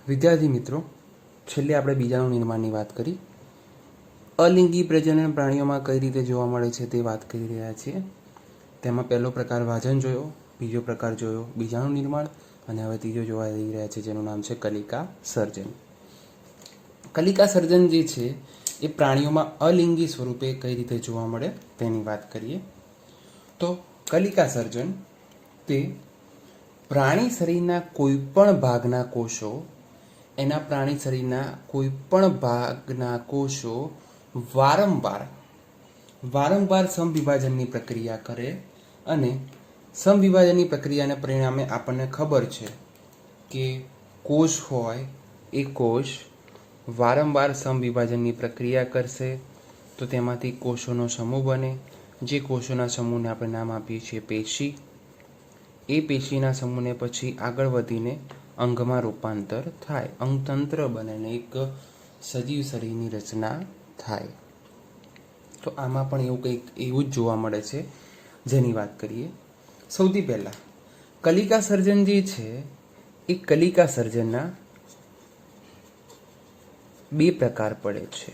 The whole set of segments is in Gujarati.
વિદ્યાર્થી મિત્રો, છેલ્લે આપણે બીજાણુ નિર્માણની વાત કરી. અલિંગી પ્રજનન પ્રાણીઓમાં કઈ રીતે જોવા મળે છે તે વાત કરી રહ્યા છીએ. તેમાં પહેલો પ્રકાર વાજન જોયો, બીજો પ્રકાર જોયો બીજાણુ નિર્માણ, અને હવે ત્રીજો જોવા જઈ રહ્યા છે જેનું નામ છે કલિકા સર્જન. કલિકા સર્જન જે છે એ પ્રાણીઓમાં અલિંગી સ્વરૂપે કઈ રીતે જોવા મળે તેની વાત કરીએ. તો કલિકા સર્જન તે પ્રાણી શરીરના કોઈ પણ ભાગના કોષો પ્રાણી શરીરના કોઈ પણ ભાગના કોષો વારંવાર સમવિભાજનની પ્રક્રિયા કરે, અને સમવિભાજનની પ્રક્રિયાને પરિણામે આપણને ખબર છે કે કોષ હોય એ કોષ વારંવાર સમવિભાજનની પ્રક્રિયા કરશે તો તેમાંથી કોષોનો સમૂહ બને. જે કોષોના સમૂહને આપણે નામ આપીએ છીએ પેશી. એ પેશીના સમૂહને પછી આગળ વધીને અંગમાં રૂપાંતર થાય, અંગતંત્ર બને અને એક સજીવ શરીરની રચના થાય. તો આમાં પણ એવું જ જોવા મળે છે જેની વાત કરીએ. સૌથી પહેલાં કલિકા સર્જન જે છે એ કલિકા સર્જનના બે પ્રકાર પડે છે.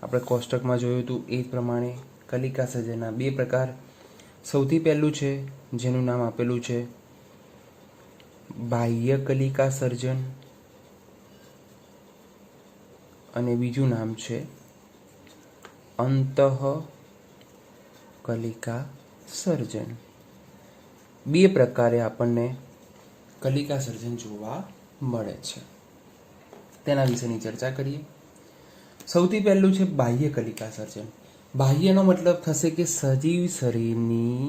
આપણે કોષ્ટકમાં જોયું હતું એ પ્રમાણે કલિકા સર્જનના બે પ્રકાર. સૌથી પહેલું છે જેનું નામ આપેલું છે બાહ્ય કલિકા સર્જન, અને બીજું નામ છે અંતઃ કલિકા સર્જન. બે પ્રકારે આપણને કલિકા સર્જન જોવા મળે છે. તેના વિશેની ચર્ચા કરીએ. સૌથી પહેલું છે બાહ્ય કલિકા સર્જન. બાહ્યનો મતલબ થશે કે સજીવ શરીરની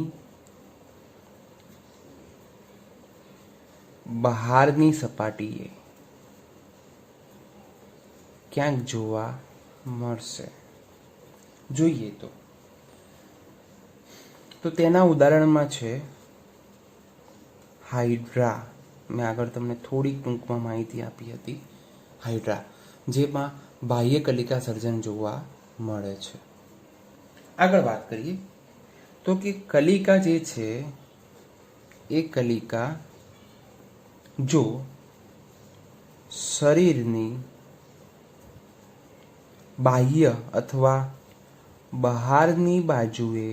બહારની સપાટીએ ક્યાંક જોવા મળશે. જોઈએ તો તેના ઉદાહરણમાં છે હાઇડ્રા. મેં આગળ તમને થોડીક ટૂંકમાં માહિતી આપી હતી. હાઇડ્રા, જેમાં બાહ્ય કલિકા સર્જન જોવા મળે છે. આગળ વાત કરીએ તો કે કલિકા જે છે એ કલિકા જો શરીરની બાહ્ય અથવા બહારની બાજુએ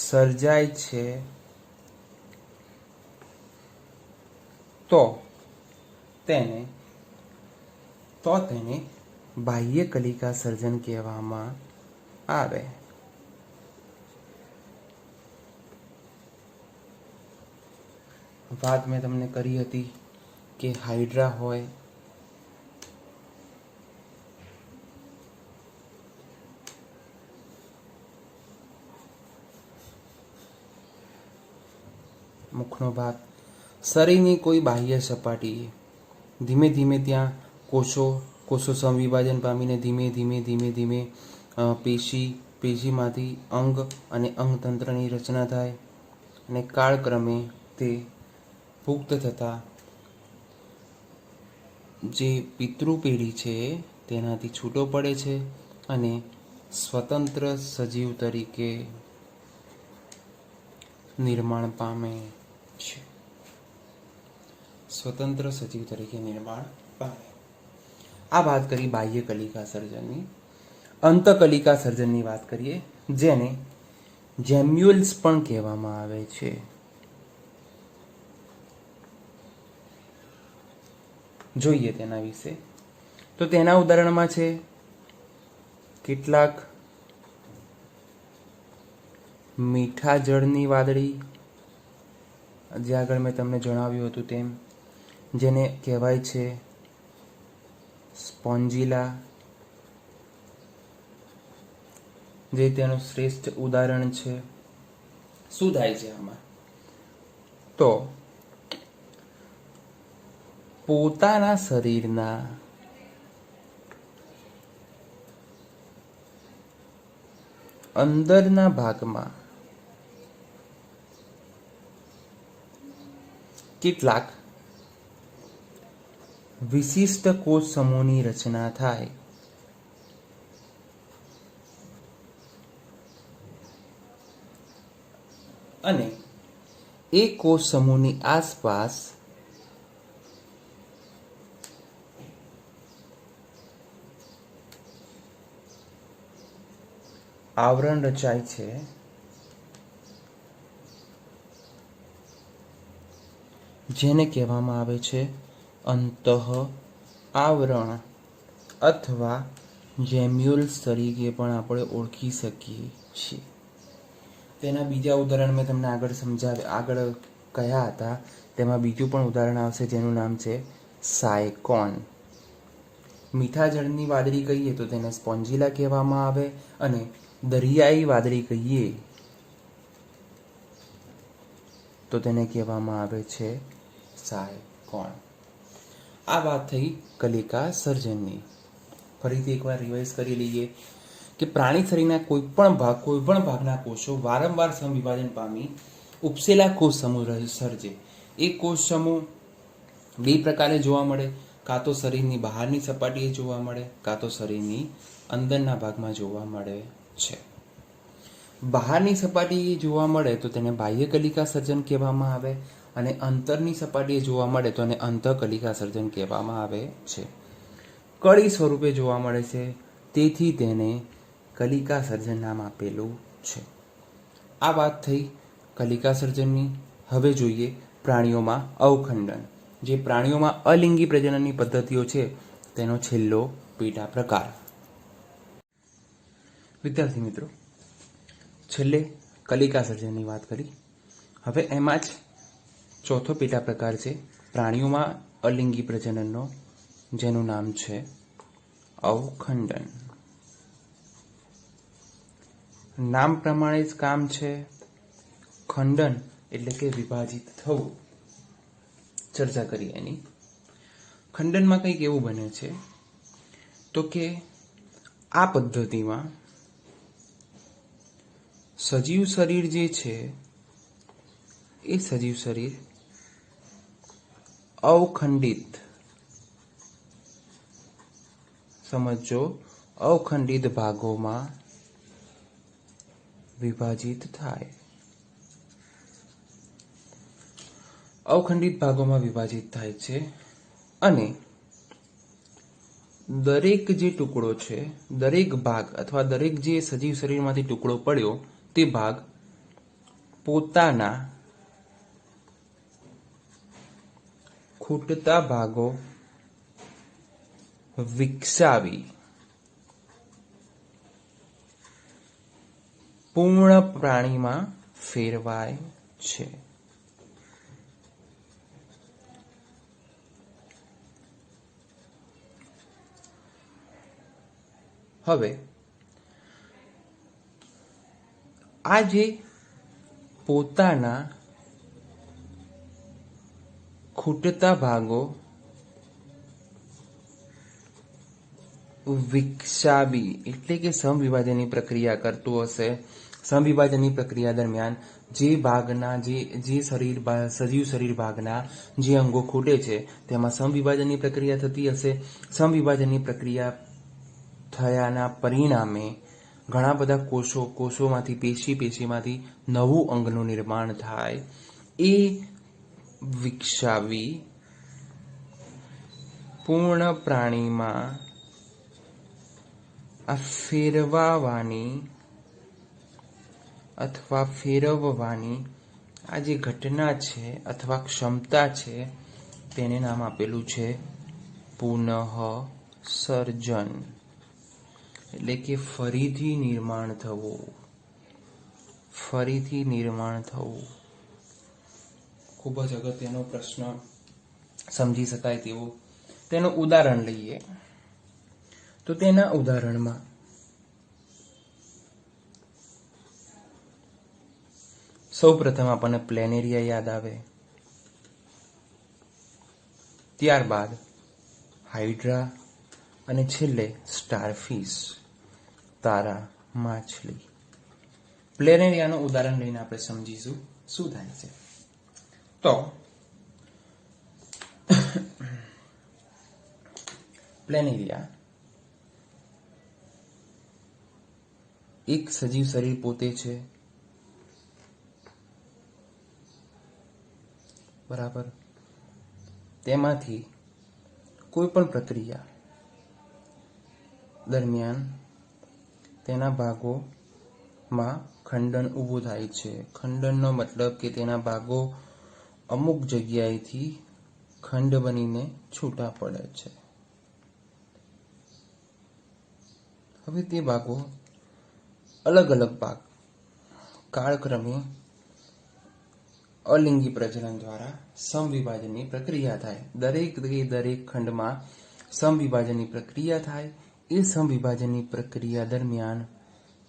સર્જાય છે તો તેને બાહ્ય કલિકા સર્જન કહેવામાં આવે. વાત મેં તમને કરી હતી કે હાઇડ્રા હોય, મુખનો ભાગ, શરીરની કોઈ બાહ્ય સપાટીએ ધીમે ધીમે ત્યાં કોષો સમવિભાજન પામીને ધીમે ધીમે પેશીમાંથી અંગ અને અંગતંત્રની રચના થાય, અને કાળક્રમે તે પુખ્ત થતા જે પિતૃ પેઢી છે તેનાથી છૂટો પડે છે અને સ્વતંત્ર સજીવ તરીકે નિર્માણ પામે છે. આ વાત કરી બાહ્ય કલિકા સર્જનની. અંત કલિકા સર્જનની વાત કરીએ, જેને જેમ્યુલ્સ પણ કહેવામાં આવે છે. જોઈએ તેના વિશે. તો તેના ઉદાહરણમાં છે કેટલાક મીઠા જળની વાદળી, જે આગળ મેં તમને જણાવ્યું હતું તેમ, જેને કહેવાય છે સ્પોન્જીલા, જે તેનું શ્રેષ્ઠ ઉદાહરણ છે. શું થાય છે આમાં? તો પોતાના શરીરના અંદરના ભાગમાં કેટલાક વિશિષ્ટ કોષ સમૂહની રચના થાય, અને એ કોષ સમૂહની આસપાસ આવરણ રચાય છે જેને કહેવામાં આવે છે અંતઃ આવરણ અથવા જેમ્યુલ્સ તરીકે પણ આપણે ઓળખી શકીએ છીએ. તેના બીજા ઉદાહરણ મેં તમને આગળ કહ્યા હતા. તેમાં બીજું પણ ઉદાહરણ આવશે જેનું નામ છે સાયકોન. મીઠા જળની વાદળી કહીએ તો તેને સ્પોન્જીલા કહેવામાં આવે અને દરિયાઈ વાદળી કહીએ તો તેને કહેવામાં આવે છે સાયકોન. આ વાત થઈ કલિકા સર્જનની. ફરીથી એકવાર રિવાઇઝ કરી લઈએ કે પ્રાણી શરીરના કોઈ પણ ભાગના કોષો વારંવાર સમવિભાજન પામી ઉપસેલા કોષ સમૂહ સર્જે. એ કોષ સમૂહ બે પ્રકારે જોવા મળે. કાં તો શરીરની બહારની સપાટીએ જોવા મળે, કાં તો શરીરની અંદરના ભાગમાં જોવા મળે છે. બહારની સપાટીએ જોવા મળે તો તેને બાહ્ય કલિકા સર્જન કહેવામાં આવે અને અંતરની સપાટીએ જોવા મળે તો એને અંતઃકલિકા સર્જન કહેવામાં આવે છે. કળી સ્વરૂપે જોવા મળે છે તેથી તેને કલિકા સર્જન નામ આપેલું છે. આ વાત થઈ કલિકા સર્જનની. હવે જોઈએ પ્રાણીઓમાં અવખંડન. જે પ્રાણીઓમાં અલિંગી પ્રજનનની પદ્ધતિઓ છે તેનો છેલ્લો પેટા પ્રકાર. વિદ્યાર્થી મિત્રો, છેલ્લે કલિકા સર્જનની વાત કરી. હવે એમાં જ ચોથો પેટા પ્રકાર છે પ્રાણીઓમાં અલિંગી પ્રજનનનો, જેનું નામ છે અવખંડન. નામ પ્રમાણે જ કામ છે. ખંડન એટલે કે વિભાજિત થવું. ચર્ચા કરી એની. ખંડનમાં કંઈક એવું બને છે તો કે આ પદ્ધતિમાં સજીવ શરીર જે છે એ સજીવ શરીર અવખંડિત, સમજો, અવખંડિત ભાગોમાં વિભાજિત થાય. અવખંડિત ભાગોમાં વિભાજિત થાય છે અને દરેક જે ટુકડો છે, દરેક ભાગ અથવા દરેક જે સજીવ શરીરમાંથી ટુકડો પડ્યો તે ભાગ પોતાના ખૂટતા ભાગો વિકસાવી પૂર્ણ પ્રાણીમાં ફેરવાય છે. હવે આ જે પોતાના ખૂટતા ભાગો વિકસાવી એટલે કે સમવિભાજનની પ્રક્રિયા કરતું હશે. સમવિભાજનની પ્રક્રિયા દરમિયાન જે ભાગના જે સજીવ શરીર ભાગના જે અંગો ખૂટે છે તેમાં સમવિભાજનની પ્રક્રિયા થતી હશે. સમવિભાજનની પ્રક્રિયા થયાના પરિણામે ઘણા બધા કોષોમાંથી પેશીમાંથી નવું અંગનું નિર્માણ થાય. એ વિકસાવી પૂર્ણ પ્રાણીમાં આ ફેરવવાની આ જે ઘટના છે અથવા ક્ષમતા છે તેને નામ આપેલું છે પુનઃ સર્જન, એટલે કે ફરીથી નિર્માણ થવું. ખૂબ જ અગત્યનો પ્રશ્ન, સમજી શકાય તેવો. તેનું ઉદાહરણ લઈએ તો તેના ઉદાહરણમાં સૌપ્રથમ આપણને પ્લેનેરિયા યાદ આવે, ત્યારબાદ હાઇડ્રા અને છેલ્લે સ્ટારફિશ, તારા માછલી. પ્લેનેરિયાનું ઉદાહરણ લઈને આપણે સમજીશું શું થાય છે. તો પ્લેનેરિયા એક સજીવ શરીર પોતે છે. બરાબર. તેમાંથી કોઈ પણ પ્રક્રિયા દરમિયાન તેના ભાગોમાં ખંડન ઊભું થાય છે. ખંડનનો મતલબ કે તેના ભાગો અમુક જગ્યાએથી ખંડ બનીને છૂટા પડે છે. હવે તે ભાગો અલગ અલગ ભાગ કાળક્રમે અલિંગી પ્રજનન દ્વારા સમવિભાજનની પ્રક્રિયા થાય. દરેક ખંડમાં સમવિભાજનની પ્રક્રિયા થાય. એ સમવિભાજનની પ્રક્રિયા દરમિયાન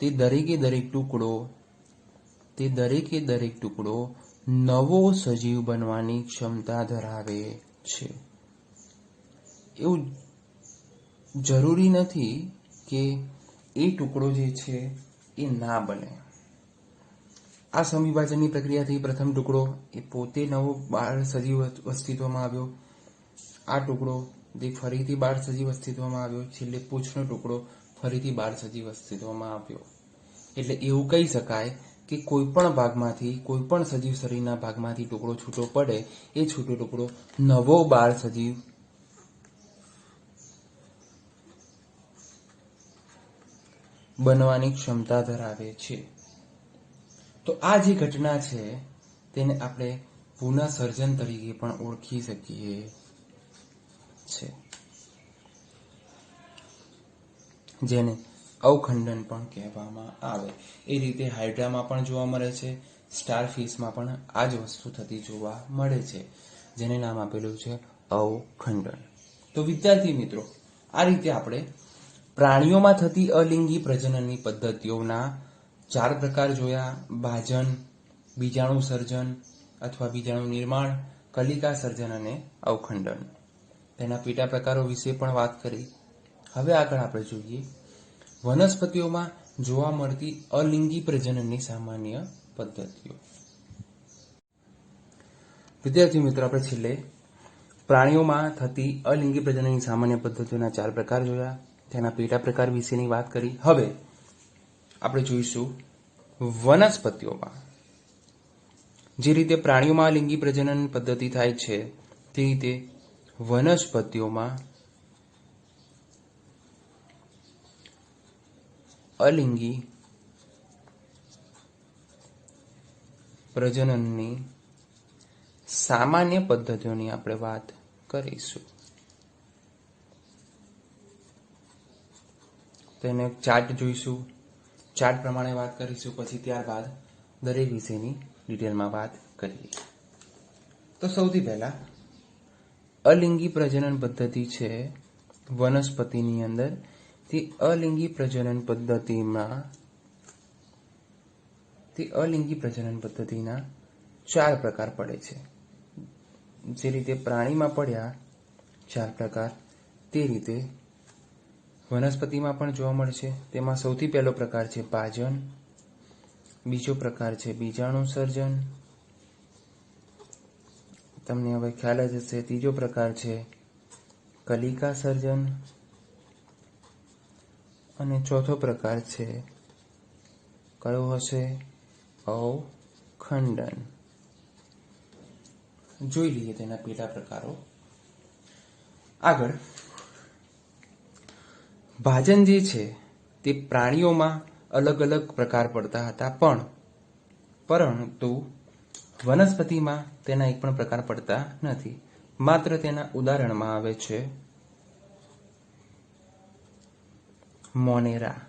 તે દરેકે દરેક ટુકડો નવો સજીવ બનવાની ક્ષમતા ધરાવે છે. એવું જરૂરી નથી કે એ ટુકડો જે છે એ ના બને. આ સમવિભાજનની પ્રક્રિયાથી પ્રથમ ટુકડો એ પોતે નવો બાળ સજીવ અસ્તિત્વમાં આવ્યો. આ ટુકડો તે ફરીથી બાળ સજીવ અસ્તિત્વમાં આવ્યો. છેલ્લે પૂંછનો ટુકડો ફરીથી બાળ સજીવ અસ્તિત્વમાં આવ્યો. એટલે એવું કહી શકાય કે કોઈ પણ સજીવ શરીરના ભાગમાંથી ટુકડો છૂટો પડે, એ છૂટો ટુકડો નવો બાળ સજીવ બનવાની ક્ષમતા ધરાવે છે. તો આ જે ઘટના છે તેને આપણે પુનઃસર્જન તરીકે પણ ઓળખી શકીએ છે, જેને અવખંડન પણ કહેવામાં આવે. એ રીતે હાઇડ્રામાં પણ જોવા મળે છે. સ્ટારફિશમાં પણ આ જ વસ્તુ થતી જોવા મળે છે, જેને નામ આપેલું છે અવખંડન. તો વિદ્યાર્થી મિત્રો, આ રીતે આપણે પ્રાણીઓમાં થતી અલિંગી પ્રજનનની પદ્ધતિઓના 4 પ્રકાર જોયા: ભાજન, બીજાણુ સર્જન અથવા બીજાણુ નિર્માણ, કલિકા સર્જન અને અવખંડન. તેના પેટા પ્રકારો વિશે પણ વાત કરી. હવે આગળ આપણે જોઈએ વનસ્પતિઓમાં જોવા મળતી અલિંગી પ્રજનનની સામાન્ય પદ્ધતિઓ. વિદ્યાર્થી મિત્રો, આપણે છેલ્લે પ્રાણીઓમાં થતી અલિંગી પ્રજનનની સામાન્ય પદ્ધતિઓના 4 પ્રકાર જોયા, તેના પેટા પ્રકાર વિશેની વાત કરી. હવે આપણે જોઈશું વનસ્પતિઓમાં જે રીતે પ્રાણીઓમાં અલિંગી પ્રજનન પદ્ધતિ થાય છે તે રીતે વનસ્પતિઓમાં અલિંગી પ્રજનનની સામાન્ય પદ્ધતિઓની આપણે વાત કરીશું. તેને ચાર્ટ જોઈશું, ચાર્ટ પ્રમાણે વાત કરીશું, પછી ત્યારબાદ દરેક વિષયની ડિટેલમાં વાત કરીએ. તો સૌથી પહેલા અલિંગી પ્રજનન પદ્ધતિ છે વનસ્પતિની અંદર. તે અલિંગી પ્રજનન પદ્ધતિના 4 પ્રકાર પડે છે. જે રીતે પ્રાણીમાં પડ્યા 4 પ્રકાર, તે રીતે વનસ્પતિમાં પણ જોવા મળે છે. તેમાં સૌથી પહેલો પ્રકાર છે ભાજન, બીજો પ્રકાર છે બીજાણુ સર્જન, તમને હવે ખ્યાલ જ હશે. ત્રીજો પ્રકાર છે કલિકા સર્જન અને ચોથો પ્રકાર છે કયો હશે? અવખંડન. જોઈ લઈએ તેના પેટા પ્રકારો. આગળ ભાજન જે છે તે પ્રાણીઓમાં અલગ અલગ પ્રકાર પડતા હતા, પરંતુ વનસ્પતિમાં તેના એક પણ પ્રકાર પડતા નથી. માત્ર તેના ઉદાહરણમાં આવે છે મોનેરા,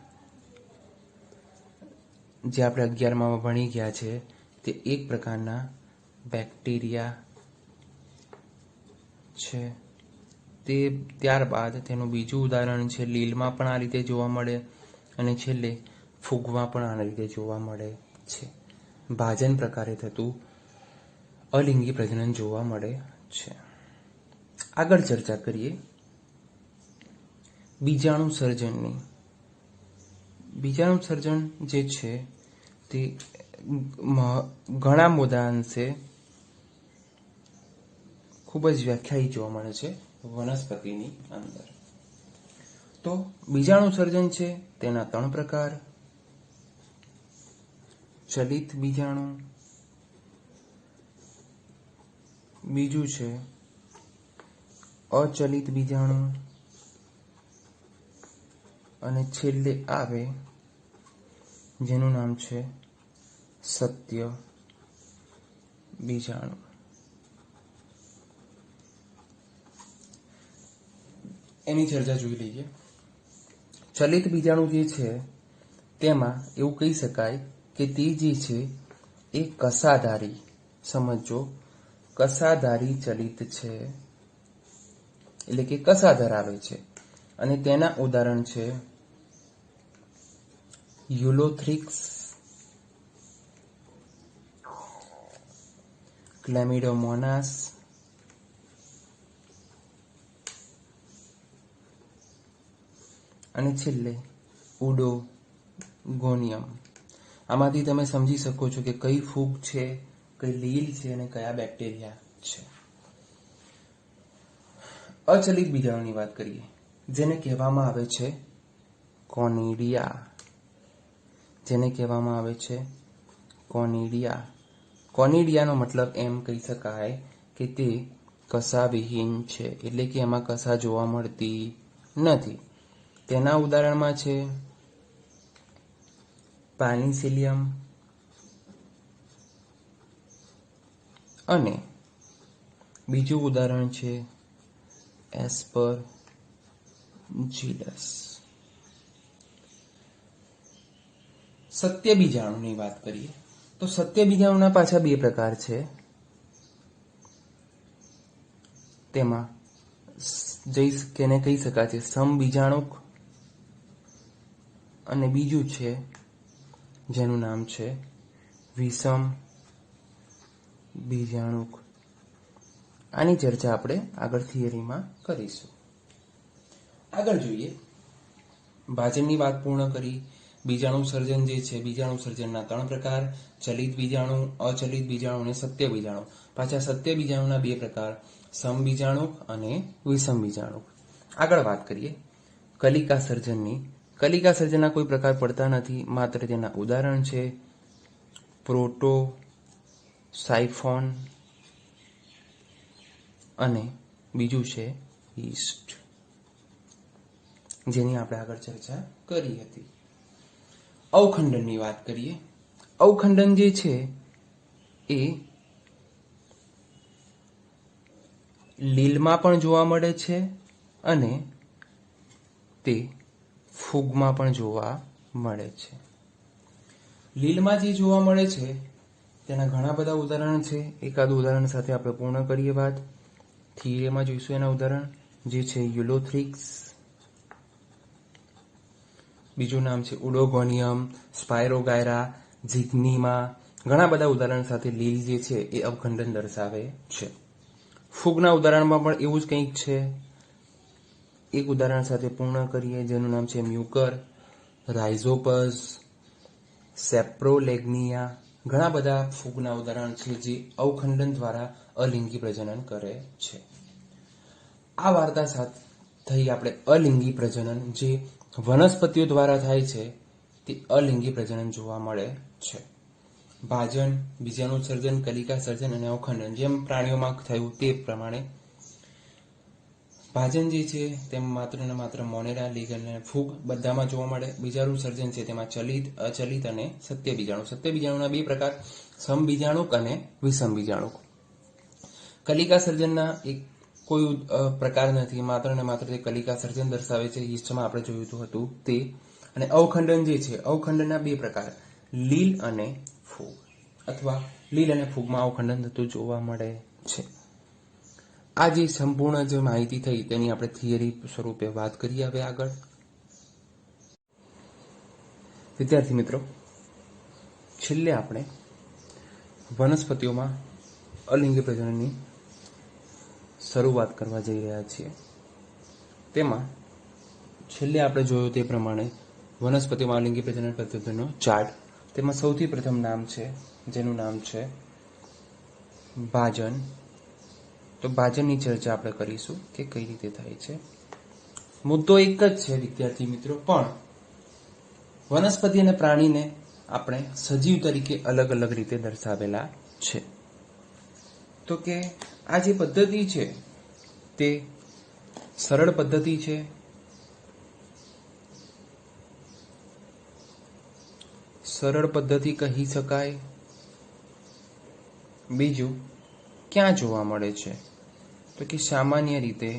જે આપણે 11માં ભણી ગયા છે. તે એક પ્રકારના બેક્ટેરિયા છે. તે ત્યારબાદ તેનું બીજું ઉદાહરણ છે લીલમાં પણ આ રીતે જોવા મળે, અને છેલ્લે ફૂગમાં પણ આ રીતે જોવા મળે છે. ભાજન પ્રકારે થતું અલિંગી પ્રજનન જોવા મળે છે. આગળ ચર્ચા કરીએ બીજાણુ સર્જનની. બીજાણુ સર્જન જે છે તે ઘણા બધા અંશે ખૂબ જ વ્યાખ્યાયિત જોવા મળે છે વનસ્પતિની અંદર. તો બીજાણુ સર્જન છે તેના 3 પ્રકાર: ચલિત બીજાણુ, બીજું છે અચલિત બીજાણુ અને છેલ્લે આવે જેનું નામ છે સત્ય બીજાણુ. એની ચર્ચા જોઈ લઈએ. ચલિત બીજાણુ જે છે તેમાં એવું કહી શકાય કે તે જે છે એ કસાધારી, સમજો, કસાધારી ચલિત છે, એટલે કે કસા ધરાવે છે. અને તેના ઉદાહરણ છે યુલોથ્રિક્સ, ક્લેમિડોમોનાસ, અને છેલ્લે ઉડોગોનિયમ. આમાંથી તમે સમજી શકો છો કે કઈ ફૂગ છે, કઈ લીલ છે અને કયા બેક્ટેરિયા છે. અચલિત બીજાણુની વાત કરીએ, જેને કહેવામાં આવે છે કોનિડિયા. જેને કહેવામાં આવે છે કોનિડિયા. કોનિડિયાનો મતલબ એમ કહી શકાય કે તે કસાવિહીન છે, એટલે કે એમાં કસા જોવા મળતી નથી. તેના ઉદાહરણમાં છે પેનિસિલિયમ અને બીજું ઉદાહરણ છે એસ્પરજીલસ. સત્ય બીજાણુની વાત કરીએ તો સત્ય બીજાણુના પાછા બે પ્રકાર છે. તેમાં જેને કહી શકાય છે સમબીજાણુક અને બીજું છે જેનું નામ છે વિષમ બીજાણુક. આની ચર્ચા આપણે આગળ થિયરીમાં કરીશું. આગળ જોઈએ, ભાજનની વાત પૂર્ણ કરી. બીજાણુ સર્જન જે છે, બીજાણુ સર્જનના 3 પ્રકાર: ચલિત બીજાણુ, અચલિત બીજાણુ અને સત્ય બીજાણુ. પાછા સત્ય બીજાણુના 2 પ્રકાર: સમબીજાણુક અને વિષમ બીજાણુક. આગળ વાત કરીએ કલિકા સર્જનની. કલિકા સર્જનના કોઈ પ્રકાર પડતા નથી, માત્ર તેના ઉદાહરણ છે પ્રોટો સાયફોન અને બીજું છે યીસ્ટ, જેની આપણે આગળ ચર્ચા કરી હતી. અવખંડનની વાત કરીએ. અવખંડન જે છે એ લીલમાં પણ જોવા મળે છે અને તે ફૂગમાં પણ જોવા મળે છે. લીલમાં જે જોવા મળે છે તેના ઘણા બધા ઉદાહરણ છે. એકાદ ઉદાહરણ સાથે આપણે પૂર્ણ કરીએ વાત. થિયરીમાં જોઈશું એના ઉદાહરણ, જે છે યુલોથ્રિક્સ, બીજું નામ છે ઉડોગોનિયમ, સ્પાયરોગાયરા, ઝિગ્નીમા. ઘણા બધા ઉદાહરણ સાથે લીલ જે છે એ અવખંડન દર્શાવે છે. ફૂગના ઉદાહરણમાં પણ એવું જ કંઈક છે. એક ઉદાહરણ સાથે પૂર્ણ કરીએ, જેનું નામ છે મ્યુકર, રાઇઝોપસ, સેપ્રોલેગ્નિયા. ઘણા બધા ફૂગના ઉદાહરણ છે જે અવખંડન દ્વારા અલિંગી પ્રજનન કરે છે. આ વાર્તા સાથે થઈ આપણે અલિંગી પ્રજનન, જે વનસ્પતિઓ દ્વારા થાય છે તે અલિંગી પ્રજનન જોવા મળે છે. ભાજન, બીજાણુ સર્જન, કલિકા સર્જન અને અવખંડન, જેમ પ્રાણીઓમાં થયું તે પ્રમાણે ભાજન જે છે તેમાં માત્ર ને માત્ર મોનેરા, લીગલ અને ફૂગ બધામાં જોવા મળે. બીજાણુ સર્જન છે તેમાં ચલિત, અચલિત અને સત્ય બીજાણુ. સત્ય બીજાણુના 2 પ્રકાર: સમબીજાણુક અને વિષમ બીજાણુક. કલિકા સર્જનના એક કોઈ પ્રકાર નથી, માત્ર ને માત્ર તે કલિકા સર્જન દર્શાવે છે. યીસ્ટમાં આપણે જોયું હતું તે. અને અવખંડન જે છે, અવખંડનના 2 પ્રકાર: લીલ અને ફૂગ, અથવા લીલ અને ફૂગમાં અવખંડન થતું જોવા મળે છે. આ જે સંપૂર્ણ જે માહિતી થઈ તેની આપણે થિયરી સ્વરૂપે વાત કરીએ હવે આગળ. વિદ્યાર્થી મિત્રો, છેલ્લે આપણે વનસ્પતિઓમાં અલિંગી પ્રજનનની શરૂઆત કરવા જઈ રહ્યા છીએ. તેમાં છેલ્લે આપણે જોયું તે પ્રમાણે વનસ્પતિઓમાં અલિંગી પ્રજનન પદ્ધતિનો ચાર્ટ. તેમાં સૌથી પ્રથમ નામ છે જેનું નામ છે ભાજન. તો ભાજનની ચર્ચા આપણે કરીશું કે કઈ રીતે થાય છે. મુદ્દો એક જ છે વિદ્યાર્થી મિત્રો, પણ વનસ્પતિ અને પ્રાણીને આપણે સજીવ તરીકે અલગ અલગ રીતે દર્શાવેલા છે. તો કે આ જે પદ્ધતિ છે તે સરળ પદ્ધતિ છે, સરળ પદ્ધતિ કહી શકાય. બીજું, ક્યાં જોવા મળે છે? તો કે સામાન્ય રીતે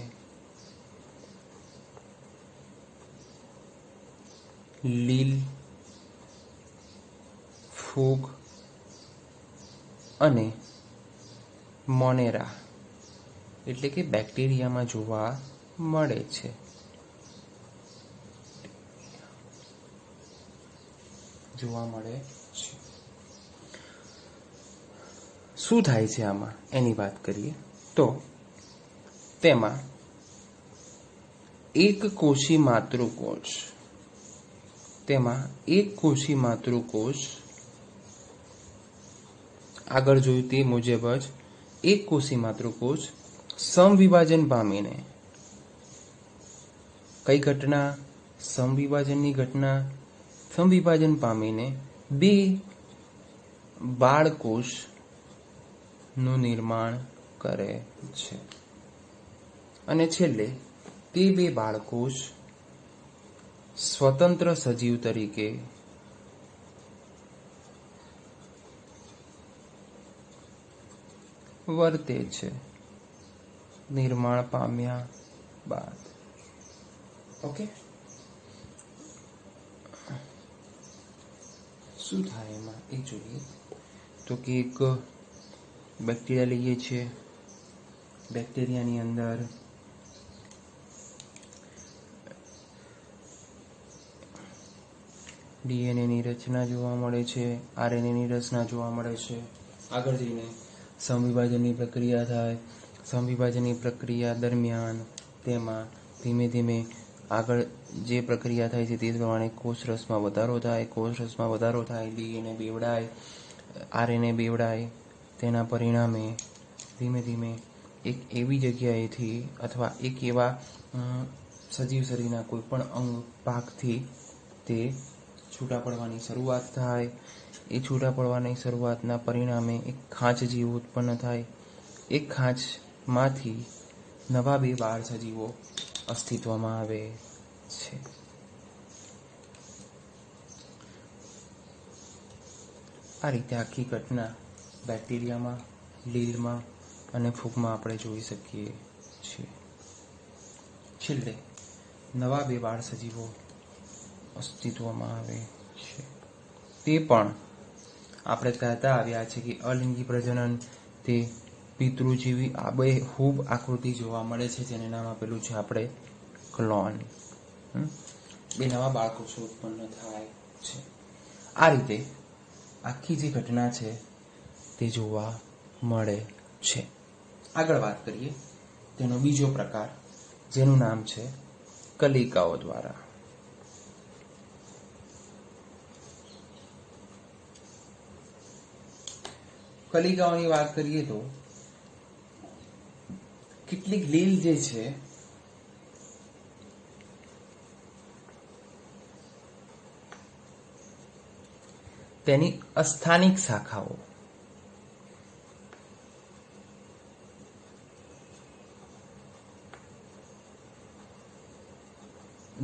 લીલ, ફૂગ અને મોનેરા એટલે કે બેક્ટેરિયામાં જોવા મળે છે. શું થાય છે આમાં એની વાત કરીએ તો તેમાં એક કોષી માતૃકોષ આગળ જોયું તે મુજબ જ એક કોષી માતૃકોષ સમવિભાજન પામીને કઈ ઘટના? સમવિભાજનની ઘટના. સમવિભાજન પામીને બે બાળકોષનું નિર્માણ કરે છે અને છેલ્લે તે બે બાળકોષ સ્વતંત્ર સજીવ તરીકે વર્તે છે નિર્માણ પામ્યા બાદ. ઓકે, શું થાય એમાં એ જોઈએ તો કે એક બેક્ટેરિયા લઈએ છીએ. બેક્ટેરિયાની અંદર ડીએનએની રચના જોવા મળે છે, આરએનએની રચના જોવા મળે છે. આગળ જઈને સમવિભાજનની પ્રક્રિયા થાય. સમવિભાજનની પ્રક્રિયા દરમિયાન તેમાં ધીમે ધીમે આગળ જે પ્રક્રિયા થાય છે તે પ્રમાણે કોષરસમાં વધારો થાય. કોષરસમાં વધારો થાય, ડીએનએ બેવડાય, આરએનએ બેવડાય. તેના પરિણામે ધીમે ધીમે એક એવી જગ્યાએથી અથવા એક એવા સજીવ શરીરના કોઈ પણ અંગ ભાગથી તે છૂટા પડવાની શરૂઆત થાય. એ છૂટા પડવાની શરૂઆતના પરિણામે એક ખાંચ જીવ ઉત્પન્ન થાય. એક ખાંચમાંથી નવા બે બાળ સજીવો અસ્તિત્વમાં આવે છે. આ રીતે આખી ઘટના બેક્ટેરિયામાં, લીલમાં અને ફૂગમાં આપણે જોઈ શકીએ છીએ. છેલ્લે નવા બે બાળ સજીવો અસ્તિત્વમાં આવે છે. તે પણ આપણે કહેતા આવ્યા છે કે અલિંગી પ્રજનન તે પિતૃજીવી આબેહૂબ આકૃતિ જોવા મળે છે, જેને નામ આપેલું છે આપણે ક્લોન. બે નવા બાળકોષો ઉત્પન્ન થાય છે. આ રીતે આખી જે ઘટના છે તે જોવા મળે છે. આગળ વાત કરીએ તેનો બીજો પ્રકાર, જેનું નામ છે કલિકાઓ દ્વારા. કલિકાઓની વાત કરીએ તો કેટલીક લીલ જે છે તેની અસ્થાનિક શાખાઓ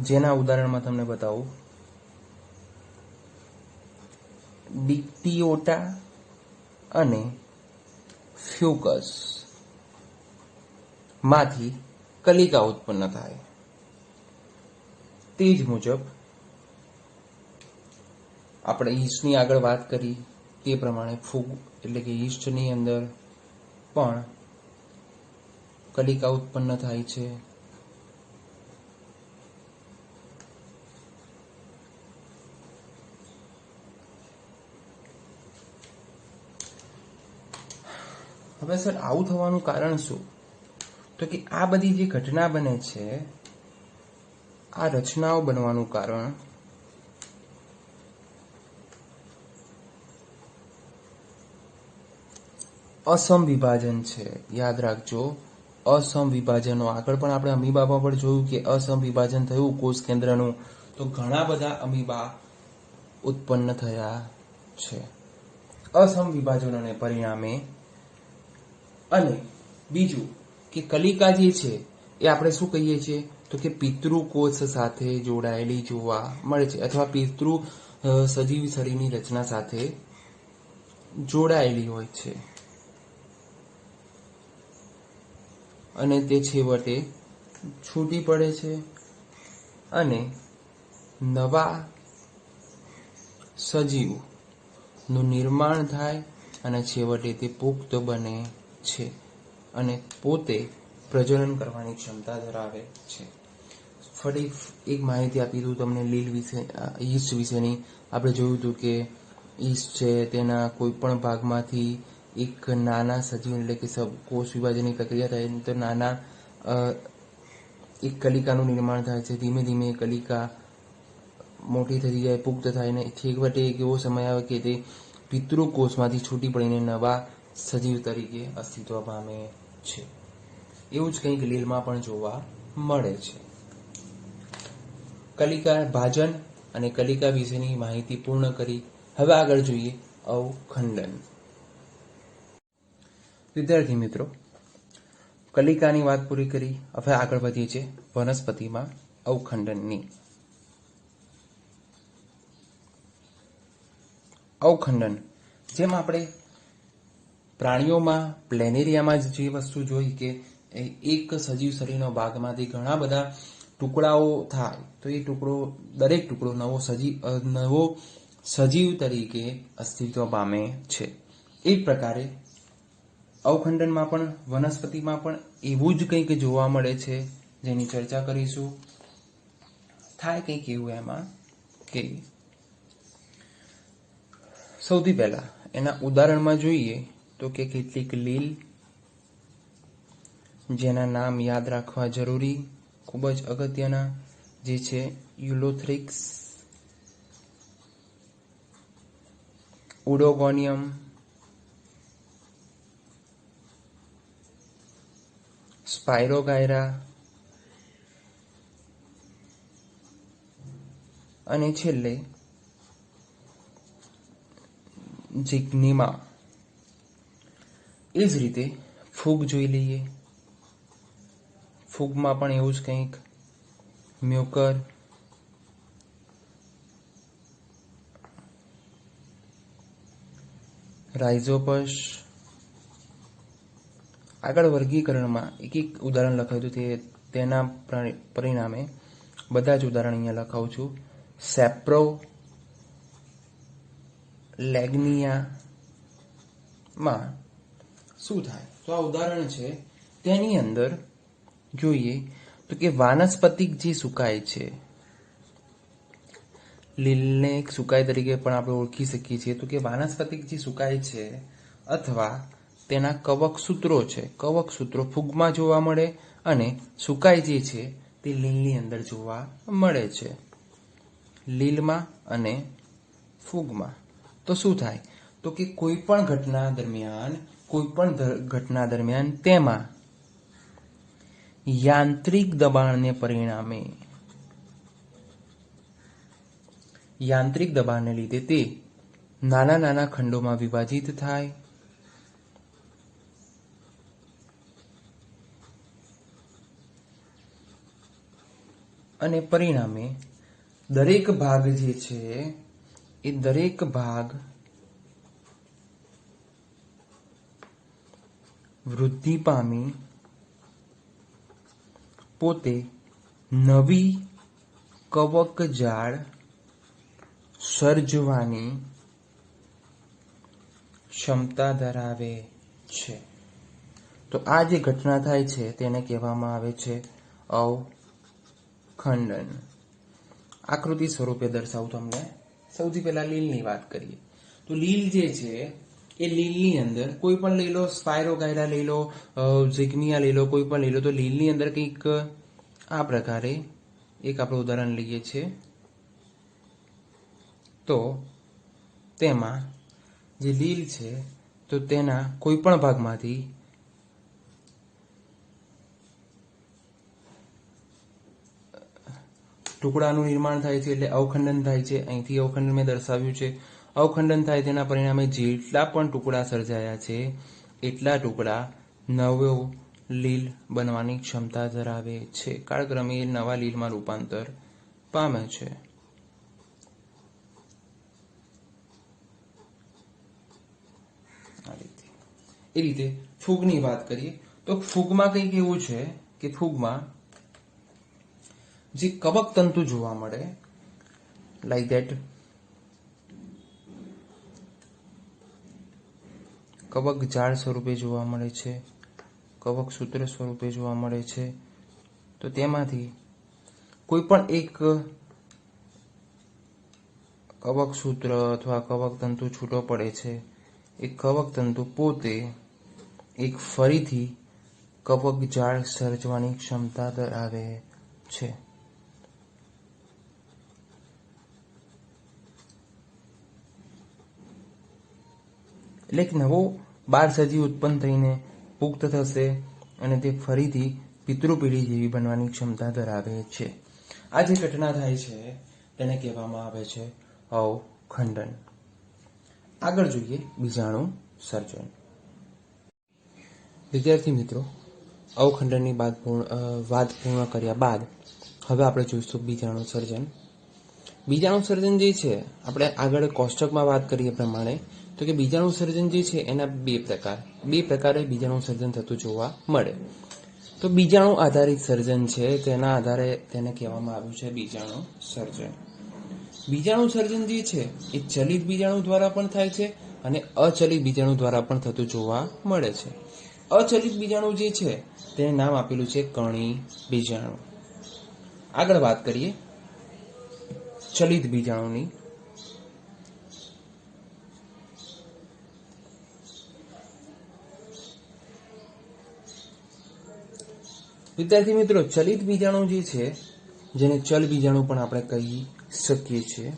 જેના ઉદાહરણમાં તમને બતાવું, ડિક્ટિયોટા અને ફ્યુકસ માંથી કલિકા ઉત્પન્ન થાય. તે જ મુજબ આપણે ઈસ્ટની આગળ વાત કરી તે પ્રમાણે ફૂગ એટલે કે ઈસ્ટની અંદર પણ કલિકા ઉત્પન્ન થાય છે. હવે સર આવું થવાનું કારણ શું? તો કે આ બધી જે ઘટના બને છે, આ રચનાઓ બનવાનું કારણ અસમ વિભાજન છે. યાદ રાખજો, અસમ વિભાજનો. આગળ પણ આપણે અમીબામાં પણ જોયું કે અસમ વિભાજન થયું કોષ કેન્દ્રનું, તો ઘણા બધા અમીબા ઉત્પન્ન થયા છે અસમ વિભાજનોને પરિણામે. અને બીજું કે કલિકા જે છે એ આપણે શું કહીએ છીએ તો કે પિતૃકોષ સાથે જોડાયેલી જોવા મળે છે અથવા પિતૃ સજીવ શરીરની રચના સાથે જોડાયેલી હોય છે અને તે છેવટે છૂટી પડે છે અને નવા સજીવનું નિર્માણ થાય અને છેવટે તે પુખ્ત બને છે અને પોતે પ્રજનન કરવાની ક્ષમતા ધરાવે છે. ફરી એક માહિતી આપી દઉં તમને લીલ વિશે, યીસ્ટ વિશેની. આપણે જોયું હતું કે યીસ્ટ છે તેના કોઈ પણ ભાગમાંથી એક નાના સજીવ એટલે કે કોષ વિભાજનની પ્રક્રિયા થાય તો નાના એક કલિકાનું નિર્માણ થાય છે. ધીમે ધીમે કલિકા મોટી થતી જાય, પુખ્ત થાય ને છેવટે એક એવો સમય આવે કે તે પિતૃકોષમાંથી છૂટી પડીને નવા સજીવ તરીકે અસ્તિત્વ પામે છે. એવું જ કંઈક લીલમાં પણ જોવા મળે છે. કલિકા ભાજન અને કલિકા વિશેની માહિતી પૂર્ણ કરી. હવે આગળ જોઈએ અવખંડન. વિદ્યાર્થી મિત્રો, કલિકાની વાત પૂરી કરી. હવે આગળ વધીએ છીએ વનસ્પતિમાં અવખંડનની. અવખંડન, જેમ આપણે પ્રાણીઓમાં પ્લેનેરિયામાં જે વસ્તુ જોઈ કે એક સજીવ શરીરનો ભાગમાંથી ઘણા બધા ટુકડાઓ થાય તો એ દરેક ટુકડો નવો સજીવ તરીકે અસ્તિત્વ પામે છે. એ પ્રકારે અવખંડનમાં પણ વનસ્પતિમાં પણ એવું જ કંઈક જોવા મળે છે જેની ચર્ચા કરીશું. થાય કંઈક એવું એમાં કે સૌથી પહેલા એના ઉદાહરણમાં જોઈએ તો કે કેટલીક લીલ જેના નામ યાદ રાખવા જરૂરી, ખૂબ જ અગત્યના, જે છે યુલોથ્રિક્સ, ઉડોગોનિયમ, સ્પાયરોગાયરા અને છેલ્લે ઝિગ્નીમા. એ જ રીતે ફૂગ જોઈ લઈએ. ફૂગમાં પણ એવું જ કંઈક મ્યુકર, રાઇઝોપસ. આગળ વર્ગીકરણમાં એક ઉદાહરણ લખાયું હતું તેના પરિણામે બધા જ ઉદાહરણ અહીંયા લખાવું છું. સેપ્રો લેગ્નિયામાં શું થાય તો આ ઉદાહરણ છે. તેની અંદર જોઈએ તો કે વાનસ્પતિક જે સુકાય છે, લીલને એક સુકાય તરીકે પણ આપણે ઓળખી શકીએ છીએ. તો કે વાનસ્પતિક જે સુકાય છે અથવા તેના કવક સૂત્રો છે, કવક સૂત્રો ફૂગમાં જોવા મળે અને સુકાય જે છે તે લીલની અંદર જોવા મળે છે. લીલમાં અને ફૂગમાં તો શું થાય તો કે કોઈ પણ ઘટના દરમિયાન તેમાં યાંત્રિક દબાણને પરિણામે, યાંત્રિક દબાણને લીધે તે નાના નાના ખંડોમાં વિભાજિત થાય અને પરિણામે દરેક ભાગ જે છે એ દરેક ભાગ વૃદ્ધિ પામી પોતે નવી કવક જાળ સર્જવાની ક્ષમતા ધરાવે છે. તો આ જે ઘટના થાય છે તેને કહેવામાં આવે છે અવખંડન. આકૃતિ સ્વરૂપે દર્શાવું તમને. સૌથી પહેલા લીલની વાત કરીએ તો લીલ જે છે એ લીલની અંદર કોઈ પણ લઈ લો, સ્પાયરોગાયરા લઈ લો, ઝિગ્નિયા લઈ લો, કોઈ પણ લઈ લો, તો લીલની અંદર કંઈક આ પ્રકારે એક આપણે ઉદાહરણ લઈએ છીએ. તો તેમાં જે લીલ છે તો તેના કોઈ પણ ભાગમાંથી ટુકડાનું નિર્માણ થાય છે એટલે અવખંડન થાય છે. અહીંથી અવખંડન મેં દર્શાવ્યું છે. અવખંડન થાય તેના પરિણામે જેટલા પણ ટુકડા સર્જાયા છે એટલા ટુકડા નવો લીલ બનવાની ક્ષમતા ધરાવે છે. કાળક્રમે એ નવા લીલમાં રૂપાંતર પામે છે. એ રીતે ફૂગની વાત કરીએ તો ફૂગમાં કંઈક એવું છે કે ફૂગમાં જે કવક તંતુ જોવા મળે, લાઈક ધેટ કવક જાળ સ્વરૂપે જોવા મળે છે, કવક સૂત્ર સ્વરૂપે જોવા મળે છે. તો તેમાંથી કોઈ પણ એક કવક સૂત્ર અથવા કવક તંતુ છૂટો પડે છે. એ કવક તંતુ પોતે એક ફરીથી કવક જાળ સર્જવાની ક્ષમતા ધરાવે છે. એટલે એક નવો બાળ સજીવ ઉત્પન્ન થઈને પુખ્ત થશે અને તે ફરીથી પિતૃપીઢી જેવી બનવાની ક્ષમતા ધરાવે છે. આ જે ઘટના થાય છે તેને કહેવામાં આવે છે અવખંડન. આગળ જોઈએ બીજાણુ સર્જન. વિદ્યાર્થી મિત્રો, અવખંડનની વાત પૂર્ણ કર્યા બાદ હવે આપણે જોઈશું બીજાણુ સર્જન. બીજાણુ સર્જન જે છે, આપણે આગળ કોષ્ટકમાં વાત કરીએ પ્રમાણે તો કે બીજાણુ સર્જન જે છે એના બે પ્રકારે બીજાણુ સર્જન થતું જોવા મળે. તો બીજાણુ આધારિત સર્જન છે, તેના આધારે તેને કહેવામાં આવ્યું છે બીજાણુ સર્જન. બીજાણુ સર્જન જે છે એ ચલિત બીજાણુ દ્વારા પણ થાય છે અને અચલિત બીજાણુ દ્વારા પણ થતું જોવા મળે છે. અચલિત બીજાણુ જે છે તેને નામ આપેલું છે કણી બીજાણુ. આગળ વાત કરીએ ચલિત બીજાણુની. વિદ્યાર્થી મિત્રો, ચલિત બીજાણુ જે છે, જેને ચલ બીજાણુ પણ આપણે કહી શકીએ છીએ.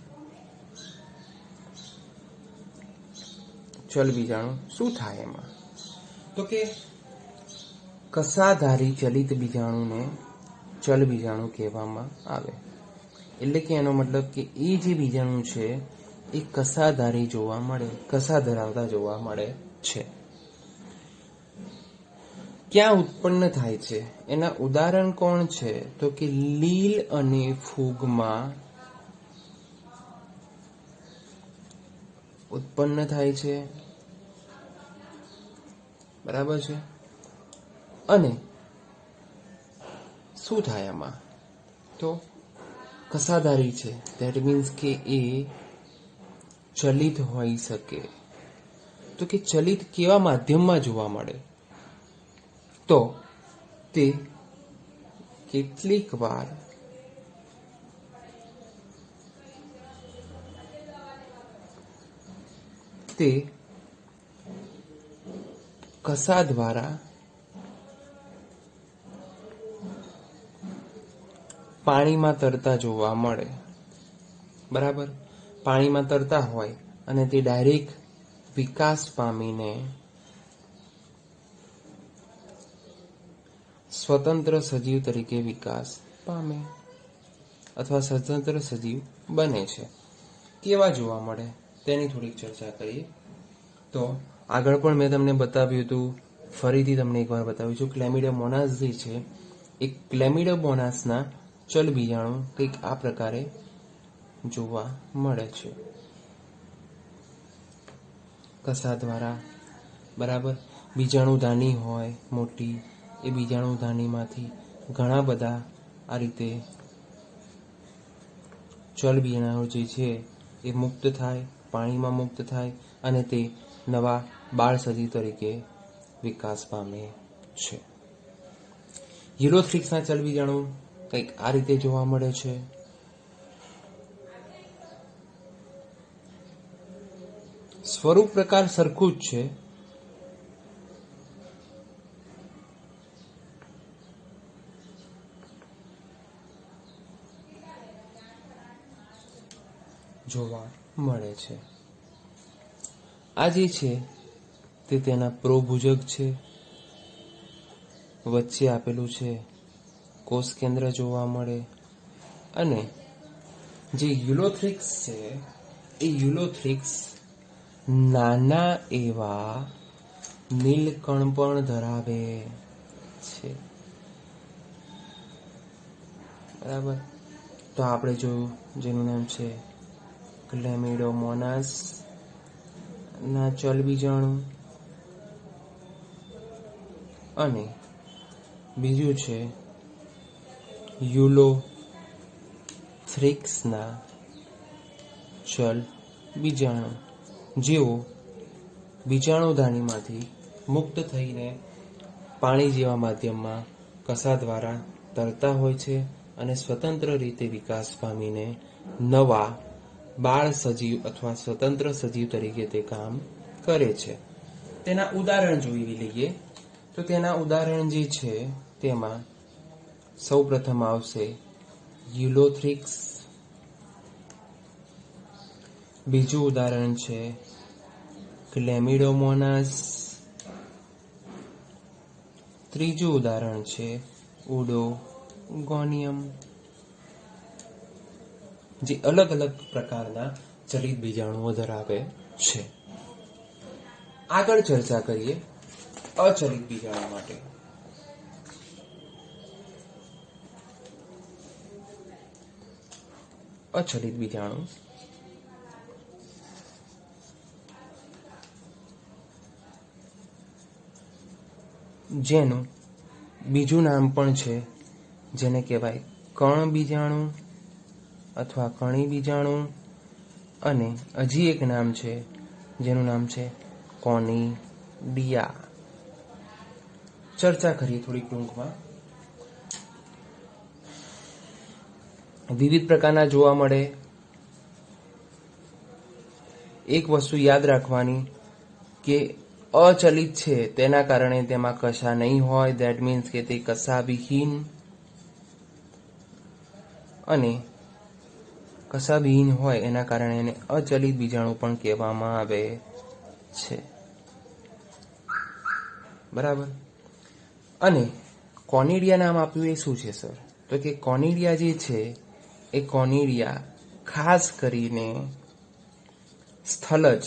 ચલ બીજાણુ શું થાય એમાં? તો કે કસાધારી ચલિત બીજાણુને ચલ બીજાણુ કહેવામાં આવે. એટલે કે એનો મતલબ કે એ જે બીજાણુ છે એ કસાધારી જોવા મળે, કસા ધરાવતા જોવા મળે છે. ક્યાં ઉત્પન્ન થાય છે? એના ઉદાહરણ કોણ છે? તો કે લીલ અને ફૂગમાં ઉત્પન્ન થાય છે. બરાબર છે. અને શું થાય આમાં? તો કસાધારી છે, ધેટ મીન્સ કે એ ચલિત હોઈ શકે. તો કે ચલિત કેવા માધ્યમમાં જોવા મળે? તો તે કેટલીક વાર તે કસા દ્વારા પાણીમાં તરતા જોવા મળે. બરાબર. પાણીમાં તરતા હોય અને તે ડાયરેક્ટ વિકાસ પામીને સ્વતંત્ર સજીવ તરીકે વિકાસ પામે અથવા સ્વતંત્ર સજીવ બને છે. કેવા જોવા મળે તેની થોડીક ચર્ચા કરીએ. તો આગળ પણ મેં તમને બતાવ્યું હતું, ફરીથી તમને એકવાર બતાવ્યું છું. ક્લેમિડોમોનાસ જે છે એ ક્લેમિડોમોનાસના ચલ બીજાણુ કંઈક આ પ્રકારે જોવા મળે છે. કસા દ્વારા. બરાબર. બીજાણુધાની હોય મોટી, એ બીજાણુધાનીમાંથી ઘણા બધા આ રીતે ચલ બીજાણુ જે છે એ મુક્ત થાય, પાણીમાં મુક્ત થાય અને તે નવા બાળ સજીવ તરીકે વિકાસ પામે છે. યુરોથ્રિક્સના ચલ બીજાણુ કંઈક આ રીતે જોવા મળે છે. સ્વરૂપ પ્રકાર સરખું જ છે. જોવા મળે છે. આ જે છે તે તેના પ્રોભુજક છે. વચ્ચે આપેલું છે કોષ કેન્દ્ર જોવા મળે. અને જે યુલોથ્રિક્સ છે એ યુલોથ્રિક્સ નાના એવા નીલકણ પણ ધરાવે છે. બરાબર. તો આપણે જોયું જેનું નામ છે ક્લેમિડોમોનાસ ના ચલબીજાણુ, અને બીજું છે યુલોથ્રિક્સના ચલ બીજાણુ, જેઓ બીજાણુધાનીમાંથી મુક્ત થઈને પાણી જેવા માધ્યમમાં કસા દ્વારા તરતા હોય છે અને સ્વતંત્ર રીતે વિકાસ પામીને નવા બાળ સજીવ અથવા સ્વતંત્ર સજીવ તરીકે તે કામ કરે છે. તેના ઉદાહરણ જોઈ લઈએ. તો તેના ઉદાહરણ જે છે તેમાં સૌ પ્રથમ આવશે યુલોથ્રિક્સ, બીજું ઉદાહરણ છે ક્લેમિડોમોનાસ, ત્રીજું ઉદાહરણ છે ઉડોગોનિયમ, જે અલગ અલગ પ્રકારના ચલિત બીજાણુઓ ધરાવે છે. આગળ ચર્ચા કરીએ અચલિત બીજાણુ માટે. અચલિત બીજાણુ જેનું બીજું નામ પણ છે, જેને કહેવાય કણ બીજાણુ અથવા કણી બીજાણુ, અને હજી એક નામ છે જેનું નામ છે કોનિડિયા. ચર્ચા કરીએ થોડી ટૂંકમાં. વિવિધ પ્રકારના જોવા મળે. એક વસ્તુ યાદ રાખવાની કે અચલિત છે તેના કારણે તેમાં કશા નહીં હોય, ધેટ મીન્સ કે તે કશા વિહીન, અને કશા વિહીન હોય એના કારણે એને અચલિત બીજાણુ પણ કહેવામાં આવે છે. બરાબર. અને કોનિડિયા નામ આપ્યું એ શું છે સર? તો કે કોનિડિયા જે છે એ કોનિડિયા ખાસ કરીને સ્થલજ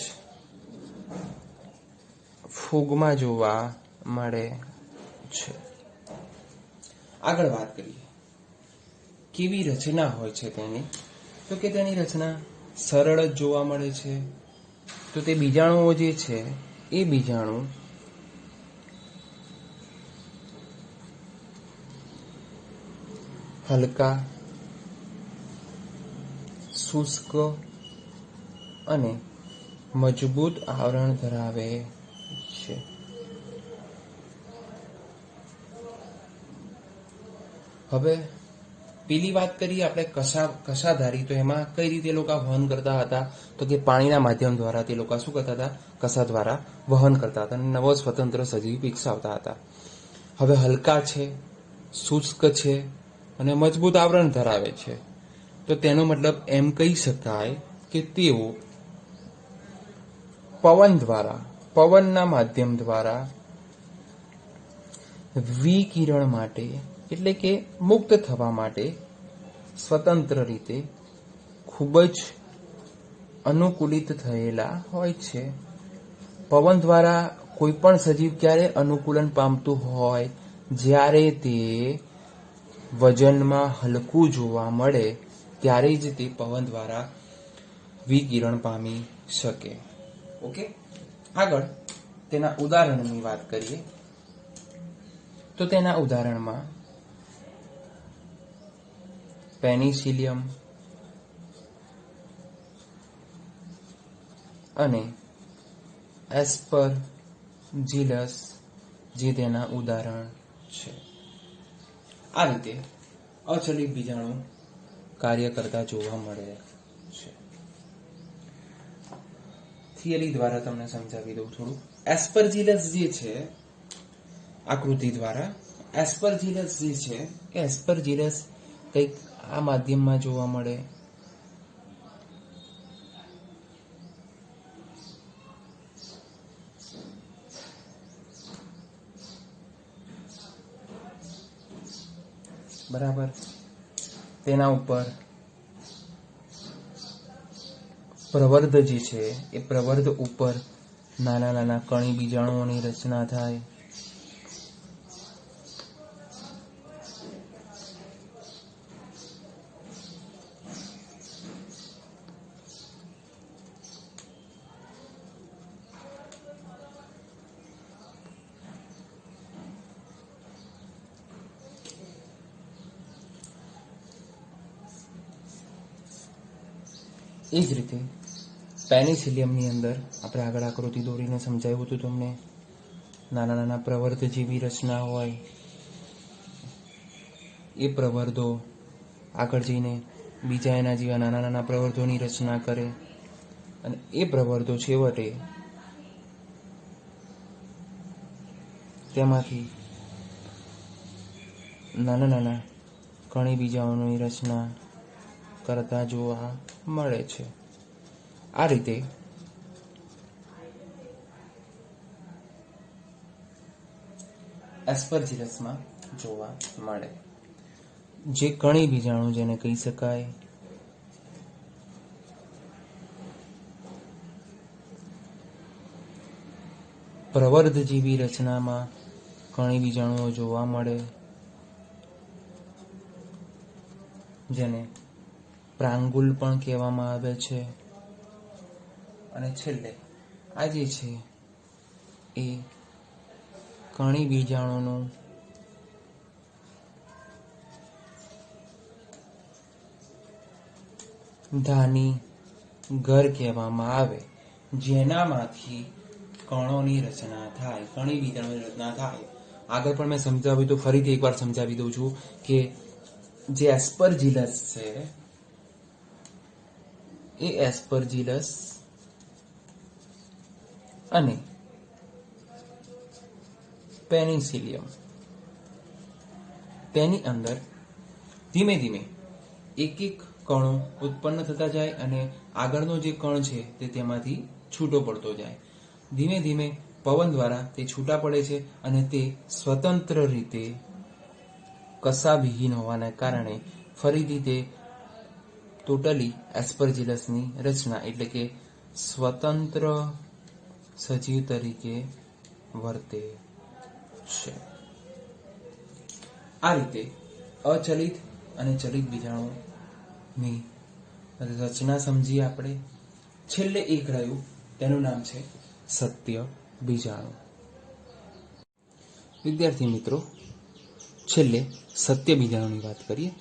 ફૂગમાં જોવા મળે છે. આગળ વાત કરીએ કેવી રચના હોય છે તેની. તો કે તેની રચના સરળ જ જોવા મળે છે. તો તે બીજાણુઓ જે છે એ બીજાણુ હલકા, શુષ્ક અને મજબૂત આવરણ ધરાવે છે. હવે પેલી વાત કરીએ આપણે કશાધારી. તો એમાં કઈ રીતે લોકો વહન કરતા હતા? તો કે પાણીના માધ્યમ દ્વારા તે લોકો શું કરતા હતા? કશા દ્વારા વહન કરતા હતા અને નવો સ્વતંત્ર સજીવ વિકસાવતા હતા. હવે હલકા છે, શુષ્ક છે અને મજબૂત આવરણ ધરાવે છે. તો તેનો મતલબ એમ કહી શકાય કે તેઓ પવનના માધ્યમ દ્વારા વિકિરણ માટે, એટલે કે મુક્ત થવા માટે સ્વતંત્ર રીતે ખૂબ જ અનુકૂલિત થયેલા હોય છે. પવન દ્વારા કોઈ પણ સજીવ ક્યારે અનુકૂલન પામતું હોય? જ્યારે તે વજનમાં હલકું જોવા મળે ત્યારે જ તે પવન દ્વારા વિકિરણ પામી શકે. ઓકે. આગળ તેના ઉદાહરણની વાત કરીએ. તો તેના ઉદાહરણમાં પેનિસિલિયમ અને એસ્પરજીલસ જે તેના ઉદાહરણ છે. આ રીતે અચલિત બીજાણુ કાર્ય કરતા જોવા મળે છે. થિયરી દ્વારા તમને સમજાવી દઉં થોડું. એસ્પરજીલસ જે છે, આકૃતિ દ્વારા એસ્પરજીલસ જે છે એ એસ્પરજીલસ કંઈક આ માધ્યમમાં જોવા મળે. બરાબર. તેના ઉપર પ્રવર્ધ જે છે એ પ્રવર્ધ ઉપર નાના નાના કણી બીજાણુઓની રચના થાય. એ જ રીતે પેનિસિલિયમની અંદર આપણે આગળ આકૃતિ દોરીને સમજાવ્યું હતું તમને. નાના નાના પ્રવર્ધ જેવી રચના હોય, એ પ્રવર્ધો આગળ જઈને બીજા એના જેવા નાના નાના પ્રવર્ધોની રચના કરે અને એ પ્રવર્ધો છેવટે તેમાંથી નાના નાના કણી બીજાણુઓની રચના કરતા જોવા મળે છે. આ રીતે એસ્પરજીલસમાં જોવા મળે. જે કણી બીજાણુ જેને કહી શકાય પ્રવર્ધ જેવી રચનામાં કણી બીજાણુઓ જોવા મળે, જેને પ્રાંગુલ પણ કહેવામાં આવે છે. અને છેલ્લે આ જે છે એ કણી બીજાણુનું ધાની ઘર કહેવામાં આવે, જેનામાંથી કણોની રચના થાય, કણી બીજાણુની રચના થાય. આગળ પણ મેં સમજાવ્યું તો ફરીથી એકવાર સમજાવી દઉં છું કે જે એસ્પરજીલસ છે એ એસ્પરજીલસ અને પેનિસિલિયમ તેની અંદર ધીમે ધીમે એક એક કણો ઉત્પન્ન થતા જાય અને આગળનો જે કણ છે તે તેમાંથી છૂટો પડતો જાય. ધીમે ધીમે પવન દ્વારા તે છૂટા પડે છે અને તે સ્વતંત્ર રીતે કશા વિહીન હોવાના કારણે ફરીથી તે ટોટલી એસ્પરજીલસની રચના એટલે કે સ્વતંત્ર સજીવ તરીકે વર્તે છે. આ રીતે અચલિત અને ચલિત બીજાણુની રચના સમજીએ આપણે. છેલ્લે એક રહ્યું, તેનું નામ છે સત્ય બીજાણુ. વિદ્યાર્થી મિત્રો, છેલ્લે સત્ય બીજાણુની વાત કરીએ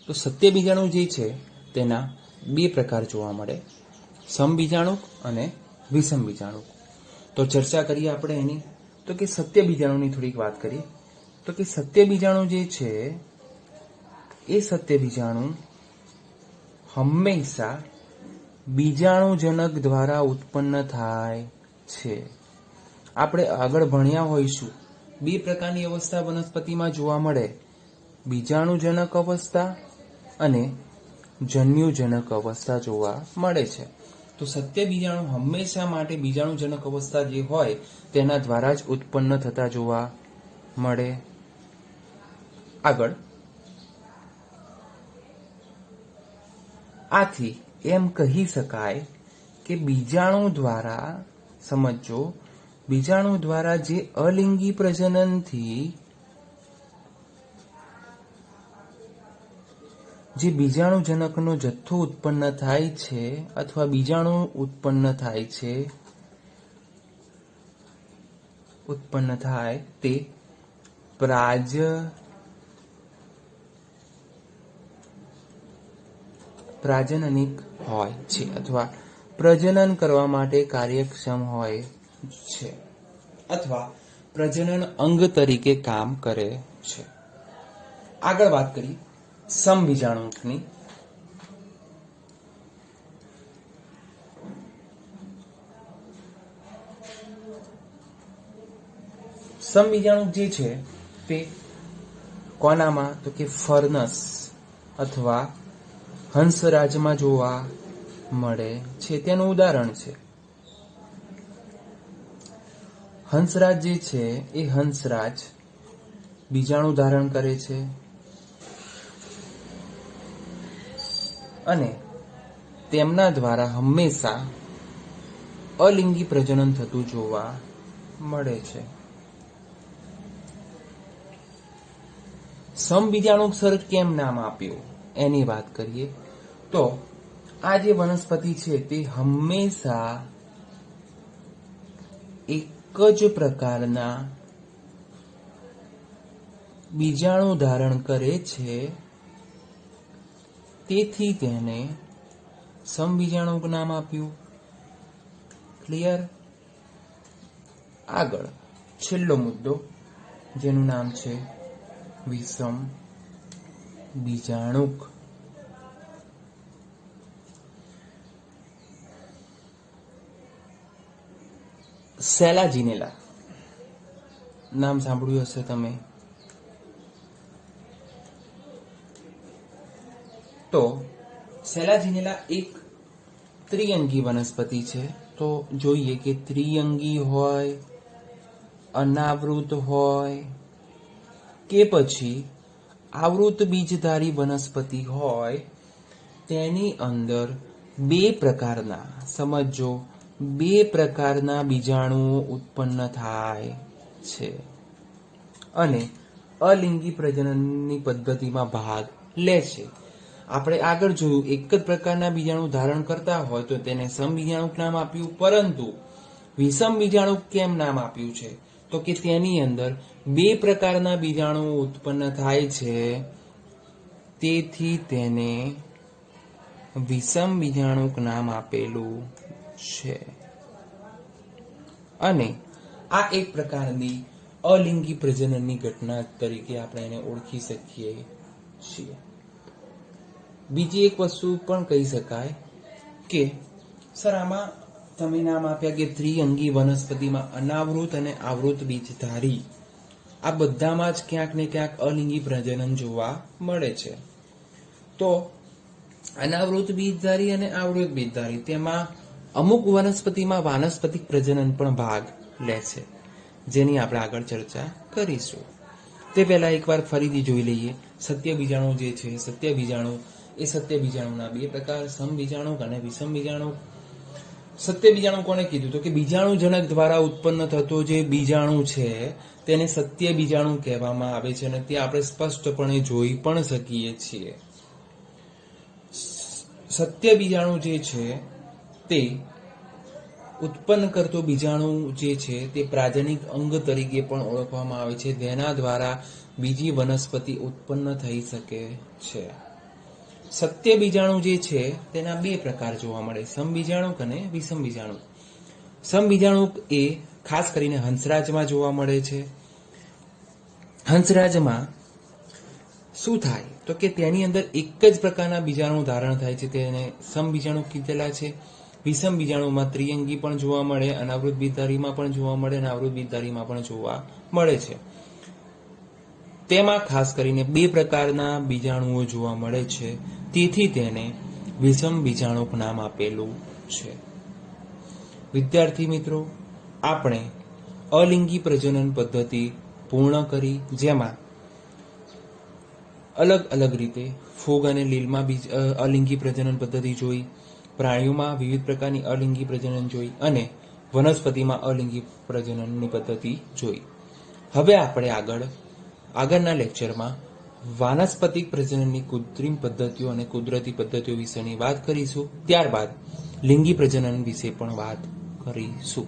તો સત્ય બીજાણુ જે છે તેના બે પ્રકાર જોવા મળે, સમબીજાણુક અને વિષમ બીજાણુક. તો ચર્ચા કરીએ આપણે એની. તો કે સત્ય બીજાણુની થોડીક વાત કરીએ તો કે સત્ય બીજાણુ જે છે એ સત્ય બીજાણુ હંમેશા બીજાણુજનક દ્વારા ઉત્પન્ન થાય છે. આપણે આગળ ભણ્યા હોઈશું બે પ્રકારની અવસ્થા વનસ્પતિમાં જોવા મળે, બીજાણુજનક અવસ્થા અને જન્યુજનક અવસ્થા જોવા મળે છે. તો સત્ય બીજાણુ હંમેશા માટે બીજાણુજનક અવસ્થા જે હોય તેના દ્વારા જ ઉત્પન્ન થતા જોવા મળે. આગળ આથી એમ કહી શકાય કે બીજાણુ દ્વારા, સમજો, બીજાણુ દ્વારા જે અલિંગી પ્રજનનથી જે બીજાણુજનકનો જથ્થો ઉત્પન્ન થાય છે અથવા બીજાણુ ઉત્પન્ન થાય તે પ્રાજનનિક હોય છે અથવા પ્રજનન કરવા માટે કાર્યક્ષમ હોય છે અથવા પ્રજનન અંગ તરીકે કામ કરે છે. આગળ વાત કરીએ સમબીજાણુકની. સમબીજાણુક જે છે તે કોનામાં તો કે ફર્નસ અથવા હંસરાજમાં જોવા મળે છે. તેનું ઉદાહરણ છે હંસરાજ જે છે એ હંસરાજ બીજાણુ ધારણ કરે છે અને તેમના દ્વારા હંમેશા અલિંગી પ્રજનન થતું જોવા મળે છે. સમબીજાણુસર્ગ કેમ નામ આપ્યું એની વાત કરીએ તો આ જે વનસ્પતિ છે તે હંમેશા એક જ પ્રકારના બીજાણુ ધારણ કરે છે, તેથી તેને સમબીજાણુક નામ આપ્યું. ક્લિયર? આગળ છેલ્લો મુદ્દો જેનું નામ છે વિષમ બીજાણુક. સેલાજીનેલા નામ સાંભળ્યું હશે તમે. તો સેલાજીનેલા એક ત્રિઅંગી વનસ્પતિ છે. તો જોઈએ કે ત્રિઅંગી હોય, અનાવૃત હોય કે પછી આવૃત બીજધારી વનસ્પતિ હોય, તેની અંદર બે પ્રકારના, સમજો, બે પ્રકારના બીજાણુઓ ઉત્પન્ન થાય છે અને અલિંગી પ્રજનનની પદ્ધતિમાં ભાગ લે છે. આપણે આગળ જોયું, એક જ પ્રકારના બીજાણુ ધારણ કરતા હોય તો તેને સમબીજાણુક નામ આપ્યું, પરંતુ વિષમ બીજાણુક કેમ નામ આપ્યું છે તો કે તેની અંદર બે પ્રકારના બીજાણુઓ ઉત્પન્ન થાય છે, તેથી તેને વિષમ બીજાણુક નામ આપેલું છે. અને આ એક પ્રકારની અલિંગી પ્રજનનની ઘટના તરીકે આપણે એને ઓળખી શકીએ છીએ. બીજી એક વસ્તુ પણ કહી શકાય કે સર આમાં તમે નામ આપ્યા કે ત્રિઅંગી વનસ્પતિમાં અનાવૃત અને આવૃત બીજધારી, આ બધામાં જ ક્યાંક ને ક્યાંક અલિંગી પ્રજનન જોવા મળે છે. તો અનાવૃત બીજધારી અને આવૃત બીજધારી, તેમાં અમુક વનસ્પતિમાં વાનસ્પતિક પ્રજનન પણ ભાગ લે છે, જેની આપણે આગળ ચર્ચા કરીશું. તે પહેલા એકવાર ફરીથી જોઈ લઈએ. સત્ય બીજાણુ જે છે, સત્ય બીજાણુ એ સત્ય બીજાણુના બે પ્રકાર, સમબીજાણુક અને વિષમ બીજાણુક. સત્ય બીજાણુ કોને કીધું તો કે બીજાણુજનક દ્વારા ઉત્પન્ન થતો જે બીજાણુ છે તેને સત્ય બીજાણુ કહેવામાં આવે છે અને તે આપણે સ્પષ્ટપણે જોઈ પણ શકીએ છીએ. સત્ય બીજાણુ જે છે તે ઉત્પન્ન કરતો બીજાણુ જે છે તે પ્રાજનિક અંગ તરીકે પણ ઓળખવામાં આવે છે, જેના દ્વારા બીજી વનસ્પતિ ઉત્પન્ન થઈ શકે છે. સત્ય બીજાણુ જે છે તેના બે પ્રકાર જોવા મળે, સમબીજાણુક અને વિષમ બીજાણુક. સમબીજાણુક એ ખાસ કરીને હંસરાજમાં જોવા મળે છે. હંસરાજમાં શું થાય તો કે તેની અંદર એક જ પ્રકારના બીજાણુ ધારણ થાય છે, તેને સમબીજાણુક કીધેલા છે. વિષમ બીજાણુમાં ત્રિઅંગી પણ જોવા મળે, અનાવૃત બીજધારીમાં પણ જોવા મળે અને આવૃત બીજધારીમાં પણ જોવા મળે છે. તેમાં ખાસ કરીને બે પ્રકારના બીજાણુઓ જોવા મળે છે, તેથી તેને વિષમ બીજાણુક નામ આપેલું છે. વિદ્યાર્થી મિત્રો, આપણે અલિંગી પ્રજનન પદ્ધતિ પૂર્ણ કરી, જેમાં અલગ અલગ રીતે ફૂગ અને લીલમાં અલિંગી પ્રજનન પદ્ધતિ જોઈ, પ્રાણીઓમાં વિવિધ પ્રકારની અલિંગી પ્રજનન જોઈ અને વનસ્પતિમાં અલિંગી પ્રજનનની પદ્ધતિ જોઈ. હવે આપણે આગળના લેક્ચરમાં વાનસ્પતિક પ્રજનનની કૃત્રિમ પદ્ધતિઓ અને કુદરતી પદ્ધતિઓ વિશેની વાત કરીશું. ત્યારબાદ લિંગી પ્રજનન વિશે પણ વાત કરીશું.